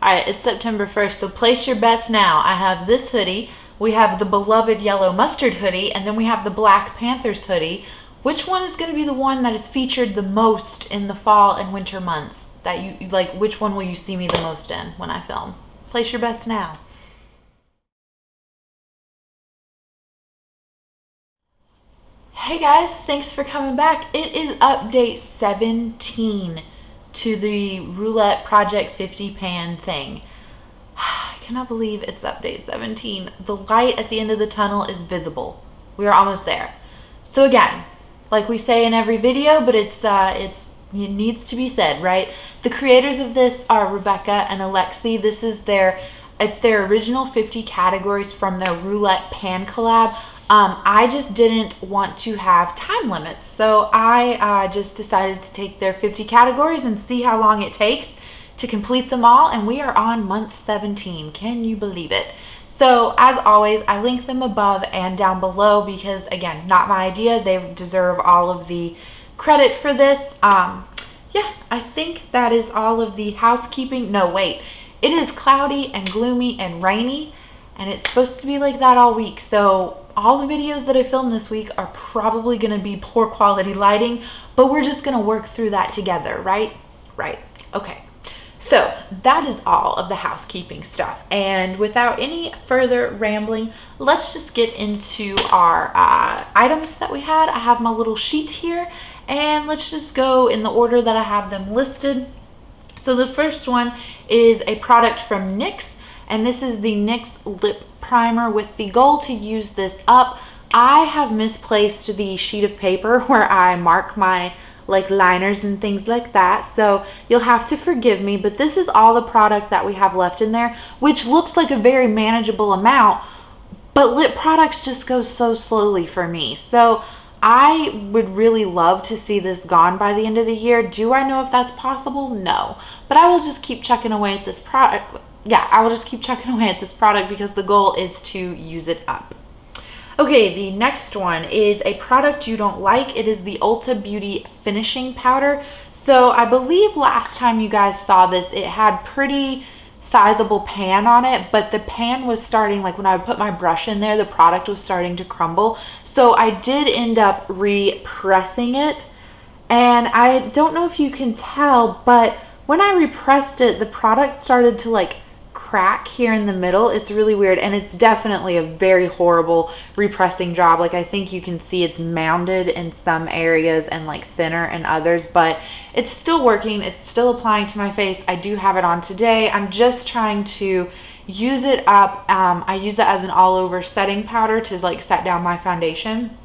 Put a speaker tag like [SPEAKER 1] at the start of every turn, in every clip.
[SPEAKER 1] All right, it's September 1st, so place your bets now. I have this hoodie, we have the beloved yellow mustard hoodie, and then we have the Black Panthers hoodie. Which one is going to be the one that is featured the most in the fall and winter months? That you like, which one will you see me the most in when I film? Place your bets now. Hey guys, thanks for coming back. It is update 17 to the Roulette Project 50 pan thing. I cannot believe it's update 17. The light at the end of the tunnel is visible. We are almost there. So again, like we say in every video, but it needs to be said, right? The creators of this are Rebecca and Alexi. This is it's their original 50 categories from their Roulette pan collab. I just didn't want to have time limits, so I just decided to take their 50 categories and see how long it takes to complete them all, and we are on month 17. Can you believe it? So as always, I link them above and down below because, again, not my idea. They deserve all of the credit for this. Yeah, I think that is all of the housekeeping. No, wait. It is cloudy and gloomy and rainy, and it's supposed to be like that all week, so all the videos that I filmed this week are probably going to be poor quality lighting, but we're just going to work through that together, right? Right. Okay. So that is all of the housekeeping stuff. And without any further rambling, let's just get into our items that we had. I have my little sheet here, and let's just go in the order that I have them listed. So the first one is a product from NYX, and this is the NYX Lip Primer with the goal to use this up. I have misplaced the sheet of paper where I mark my liners and things like that, so you'll have to forgive me, but this is all the product that we have left in there, which looks like a very manageable amount, but lip products just go so slowly for me. So I would really love to see this gone by the end of the year. Do I know if that's possible? No, but I will just keep chucking away at this product. Yeah, I will just keep chucking away at this product because the goal is to use it up. Okay, the next one is a product you don't like. It is the Ulta Beauty Finishing Powder. So I believe last time you guys saw this, it had pretty sizable pan on it, but the pan was starting, like when I put my brush in there, the product was starting to crumble. So I did end up repressing it, and I don't know if you can tell, but when I repressed it, the product started to crack here in the middle. It's really weird, and it's definitely a very horrible repressing job. I think you can see it's mounded in some areas and thinner in others, but it's still working. It's still applying to my face. I do have it on today. I'm just trying to use it up. I use it as an all-over setting powder to set down my foundation.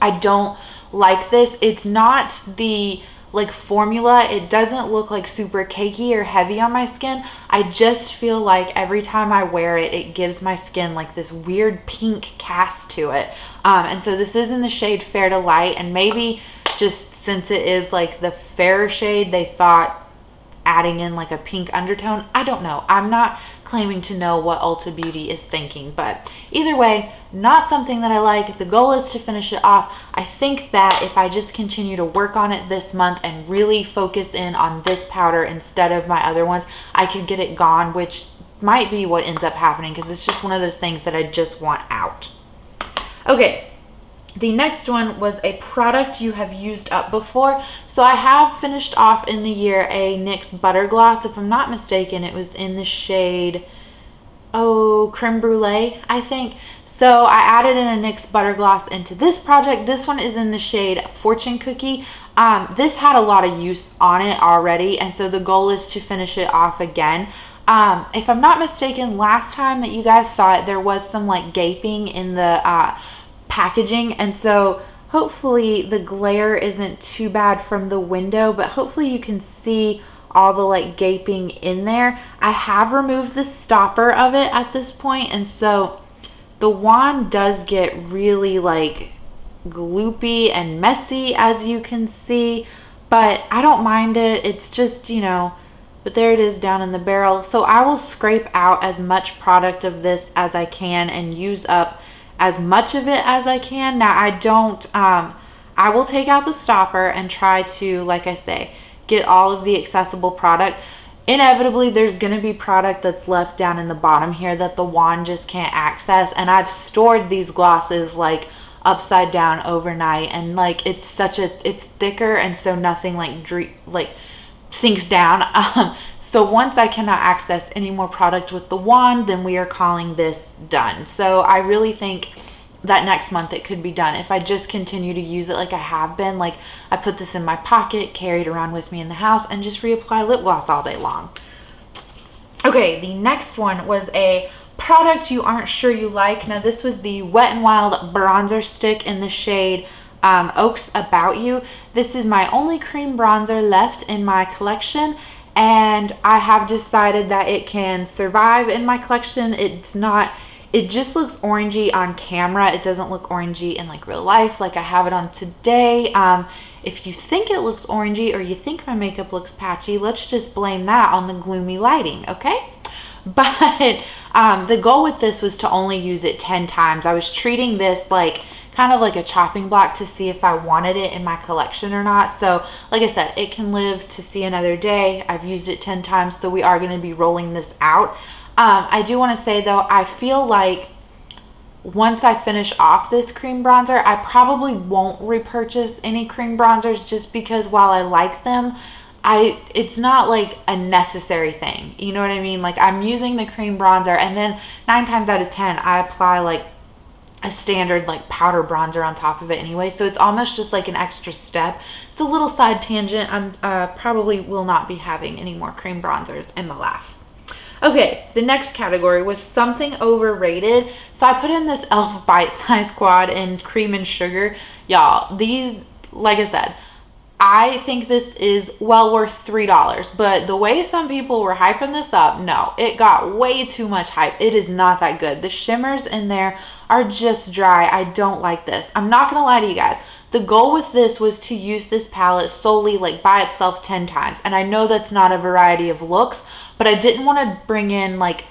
[SPEAKER 1] I don't like this. It's not the formula. It doesn't look super cakey or heavy on my skin. I just feel like every time I wear it, it gives my skin this weird pink cast to it. And so this is in the shade Fair to Light, and maybe just since it is the fairer shade, they thought adding in a pink undertone. I don't know. I'm not claiming to know what Ulta Beauty is thinking, but either way, not something that I like. The goal is to finish it off. I think that if I just continue to work on it this month and really focus in on this powder instead of my other ones, I could get it gone, which might be what ends up happening because it's just one of those things that I just want out. Okay. The next one was a product you have used up before. So I have finished off in the year a NYX Butter Gloss. If I'm not mistaken, it was in the shade, Creme Brulee, I think. So I added in a NYX Butter Gloss into this project. This one is in the shade Fortune Cookie. This had a lot of use on it already, and so the goal is to finish it off again. If I'm not mistaken, last time that you guys saw it, there was some gaping in the packaging, and so hopefully the glare isn't too bad from the window, but hopefully you can see all the gaping in there. I have removed the stopper of it at this point, and so the wand does get really gloopy and messy, as you can see, but I don't mind it. It's just, but there it is down in the barrel. So I will scrape out as much product of this as I can and use up as much of it as I can. Now I will take out the stopper and try to, like I say, get all of the accessible product. inevitably there's going to be product that's left down in the bottom here that the wand just can't access, and I've stored these glosses like upside down overnight, and like it's thicker, and so nothing like sinks down. So once I cannot access any more product with the wand, then we are calling this done. So I really think that next month it could be done if I just continue to use it like I have been. Like, I put this in my pocket, carried around with me in the house, and just reapply lip gloss all day long. Okay, the next one was a product you aren't sure you like. Now this was the Wet n Wild bronzer stick in the shade Oaks About You. This is my only cream bronzer left in my collection, and I have decided that it can survive in my collection. It just looks orangey on camera. It doesn't look orangey in like real life like I have it on today. If you think it looks orangey, or you think my makeup looks patchy, let's just blame that on the gloomy lighting, okay? But the goal with this was to only use it 10 times. I was treating this like kind of like a chopping block to see if I wanted it in my collection or not. So like I said, it can live to see another day. I've used it 10 times, so we are going to be rolling this out. I do want to say though, I feel like once I finish off this cream bronzer, I probably won't repurchase any cream bronzers, just because while I like them, it's not like a necessary thing. You know what I mean? Like, I'm using the cream bronzer, and then 9 times out of 10 I apply like a standard like powder bronzer on top of it anyway, so it's almost just like an extra step. So, little side tangent, I'm probably will not be having any more cream bronzers in my life. Okay, the next category was something overrated. So I put in this e.l.f. Bite Size Quad in Cream and Sugar. Y'all, these, like I said, I think this is well worth $3, but the way some people were hyping this up, no, it got way too much hype. It is not that good. The shimmers in there are just dry. I don't like this. I'm not gonna lie to you guys. The goal with this was to use this palette solely like by itself 10 times. And I know that's not a variety of looks, but I didn't want to bring in like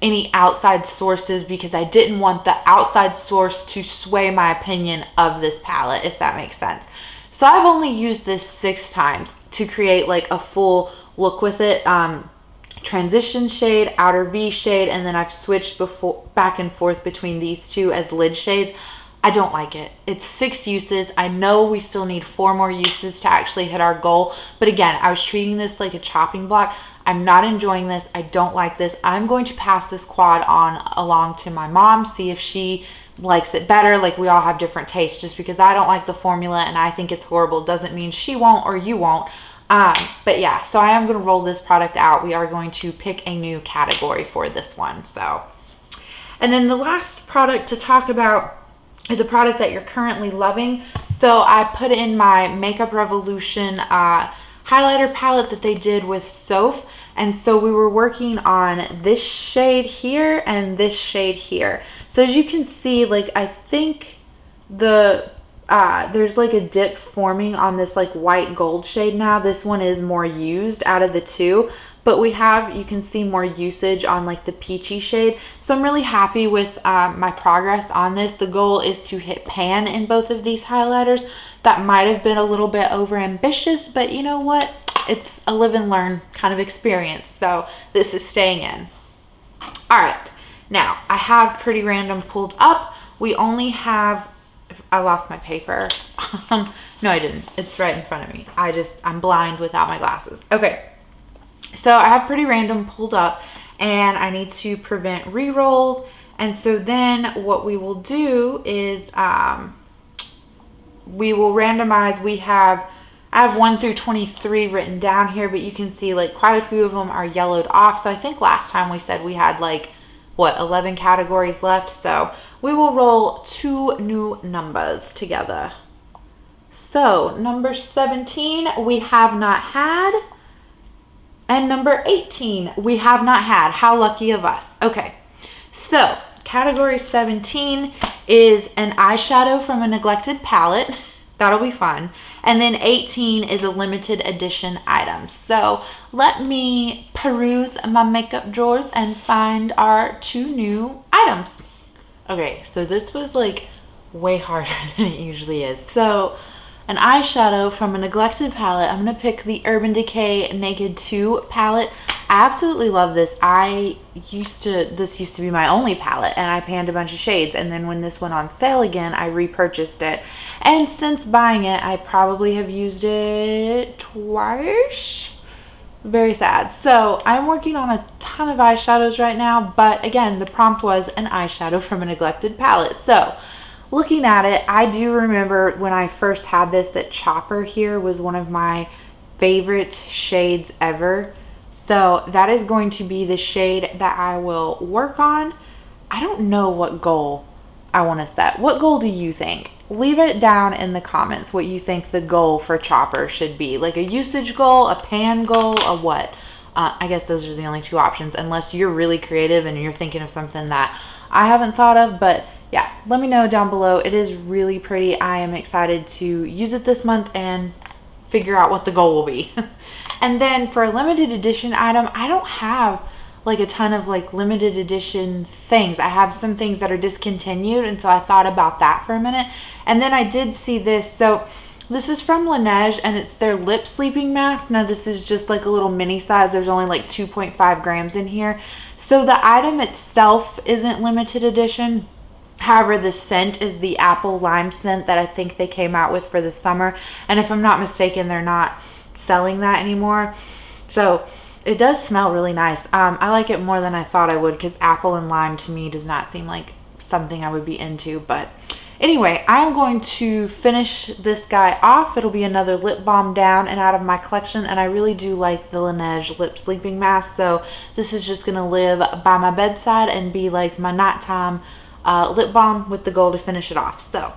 [SPEAKER 1] any outside sources, because I didn't want the outside source to sway my opinion of this palette, if that makes sense. So I've only used this 6 times to create like a full look with it. Transition shade, outer V shade, and then I've switched back and forth between these two as lid shades. I don't like it. It's 6 uses. I know we still need 4 more uses to actually hit our goal, but again, I was treating this like a chopping block. I'm not enjoying this. I don't like this. I'm going to pass this quad on along to my mom, see if she likes it better. Like, we all have different tastes. Just because I don't like the formula and I think it's horrible doesn't mean she won't or you won't. But yeah, so I am going to roll this product out. We are going to pick a new category for this one. So, and then the last product to talk about is a product that you're currently loving. So I put in my Makeup Revolution highlighter palette that they did with Soph, and so we were working on this shade here and this shade here. So as you can see, like, I think there's like a dip forming on this like white gold shade now. This one is more used out of the two, but you can see more usage on like the peachy shade. So I'm really happy with my progress on this. The goal is to hit pan in both of these highlighters. That might have been a little bit over ambitious, but you know what? It's a live and learn kind of experience. So this is staying in. All right, now I have Pretty Random pulled up. We only have, I lost my paper. No, I didn't. It's right in front of me. I'm blind without my glasses. Okay. So I have Pretty Random pulled up, and I need to prevent re-rolls. And so then what we will do is we will randomize. I have 1 through 23 written down here, but you can see like quite a few of them are yellowed off. So I think last time we said we had like, what, 11 categories left. So we will roll 2 new numbers together. So number 17, we have not had. And number 18, we have not had. How lucky of us. Okay, so category 17 is an eyeshadow from a neglected palette. That'll be fun. And then 18 is a limited edition item. So let me peruse my makeup drawers and find our 2 new items. Okay, so this was like way harder than it usually is. So an eyeshadow from a neglected palette. I'm going to pick the Urban Decay Naked 2 palette. absolutely love this. This used to be my only palette, and I panned a bunch of shades, and then when this went on sale again, I repurchased it. And since buying it, I probably have used it twice. Very sad. So I'm working on a ton of eyeshadows right now, but again, the prompt was an eyeshadow from a neglected palette. So looking at it, I do remember when I first had this that Chopper here was one of my favorite shades ever. So that is going to be the shade that I will work on. I don't know what goal I want to set. What goal do you think? Leave it down in the comments what you think the goal for Chopper should be. Like a usage goal, a pan goal, a what? I guess those are the only two options, unless you're really creative and you're thinking of something that I haven't thought of. But yeah, let me know down below. It is really pretty. I am excited to use it this month and figure out what the goal will be. And then for a limited edition item, I don't have like a ton of like limited edition things. I have some things that are discontinued, and so I thought about that for a minute. And then I did see this. So this is from Laneige, and it's their lip sleeping mask. Now this is just like a little mini size. There's only like 2.5 grams in here. So the item itself isn't limited edition. However, the scent is the apple lime scent that I think they came out with for the summer. And if I'm not mistaken, they're not selling that anymore. So it does smell really nice. I like it more than I thought I would, because apple and lime to me does not seem like something I would be into. But anyway, I'm going to finish this guy off. It'll be another lip balm down and out of my collection, and I really do like the Laneige lip sleeping mask. So this is just gonna live by my bedside and be like my nighttime lip balm, with the goal to finish it off. So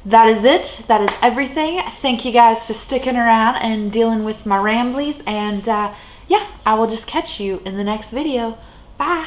[SPEAKER 1] that is it. That is everything. Thank you guys for sticking around and dealing with my ramblies, and yeah, I will just catch you in the next video. Bye.